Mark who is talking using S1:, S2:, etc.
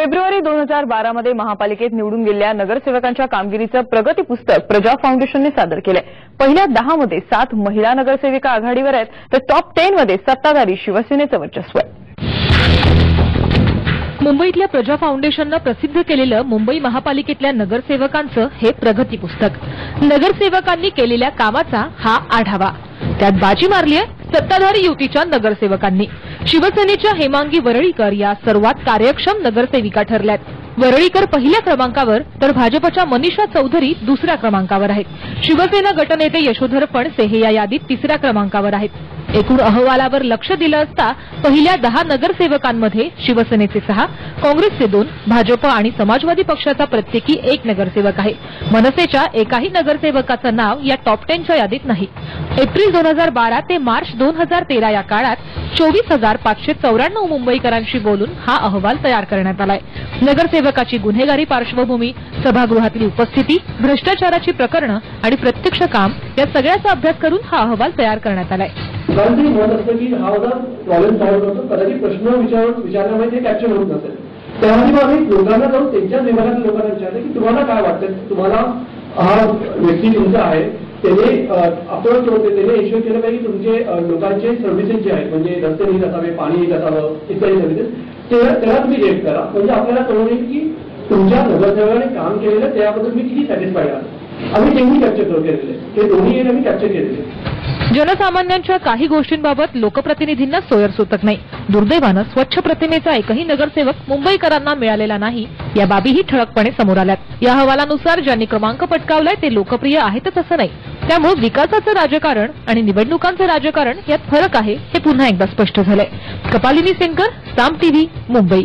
S1: February 2012 मध्ये महापालिकेत निवडून गेलेल्या नगरसेवकांच्या कामगिरीचं प्रगती पुस्तक प्रजा फाउंडेशनने सादर केलंय। पहिल्या 10 मध्ये 7 महिला नगरसेविका आघाडीवर आहेत, तर टॉप 10 मध्ये सत्ताधारी शिवसेनेचं वर्चस्व आहे।
S2: मुंबईतल्या प्रजा फाउंडेशननं प्रसिद्ध केलेलं मुंबई महापालिकेतल्या नगरसेवकांचं हे प्रगती पुस्तक। नगरसेवकांनी केलेल्या कामाचा हा आढावा। त्यात बाजी मारली आहे सत्ताधारी युतीच्या नगरसेवकांनी। शिवसेनेच्या हेमांगी वरळीकर या सर्वात कार्यक्षम नगरसेविका ठरल्यात। वरळीकर पहिल्या क्रमांकावर तर भाजपच्या मनीषा चौधरी दुसऱ्या क्रमांकावर आहेत। शिवसेना गटनेते यशोधर फणसे हे या यादीत तिसऱ्या क्रमांकावर आहेत। एकूण अहवालावर लक्ष दिलं असता पहिल्या 10 नगरसेवकांमध्ये शिवसेनेचे 6, काँग्रेसचे 2, भाजप आणि समाजवादी पक्षाचा प्रत्येकी 1 नगरसेवक आहे। मनसेच्या एकाही नगरसेवकाचं नाव या टॉप 10 च्या यादीत नाही। एप्रिल 2012 ते मार्च 2013 या काळात 24,594 मुंबईकरांशी बोलून हा अहवाल तयार करण्यात आलाय। नगरसेवकाची गुन्हेगारी पार्श्वभूमी, सभागृहातली उपस्थिती, भ्रष्टाचाराची प्रकरणं आणि प्रत्यक्ष काम या सगळ्याचा अभ्यास करून हा अहवाल तयार करण्यात आलाय।
S3: लोकांचं मत असतं की हा होता प्रॉब्लेम सॉल्व्ह करतो, कदाचित प्रश्न विचारण्यामध्ये ते कॅप्चर होत नसेल। त्यामध्ये मग आम्ही लोकांना जाऊन त्यांच्या विभागातील लोकांना विचारलं की तुम्हाला काय वाटतं, तुम्हाला हा व्यक्ती तुमचा आहे, त्याने अप्रोच होते, त्याने इश्यू केलं पाहिजे तुमचे लोकांचे सर्व्हिसेस जे आहेत, म्हणजे रस्ते नीट असावे, पाणी नीट असावं, इत्यादी सर्व्हिसेस, त्याला तुम्ही रेट करा। म्हणजे आपल्याला कळून येईल की तुमच्या नगरसेवकाने काम केलेलं त्याबद्दल मी किती सॅटिस्फाईड आहे। आम्ही तेही कॅप्चर केलेले, ते दोन्ही आम्ही कॅप्चर केलेले।
S2: जनसामान्यांच्या काही गोष्टींबाबत लोकप्रतिनिधींना सोयर सुतक नाही। दुर्दैवानं स्वच्छ प्रतिमेचा एकही नगरसेवक मुंबईकरांना मिळालेला नाही, या बाबीही ठळकपणे समोर आल्यात। या अहवालानुसार ज्यांनी क्रमांक पटकावलाय ते लोकप्रिय आहेतच असं नाही, त्यामुळे विकासाचं राजकारण आणि निवडणुकांचं राजकारण यात फरक आहे हे पुन्हा एकदा स्पष्ट झालंय। कपालिनी सेनकर, साम टीव्ही, मुंबई।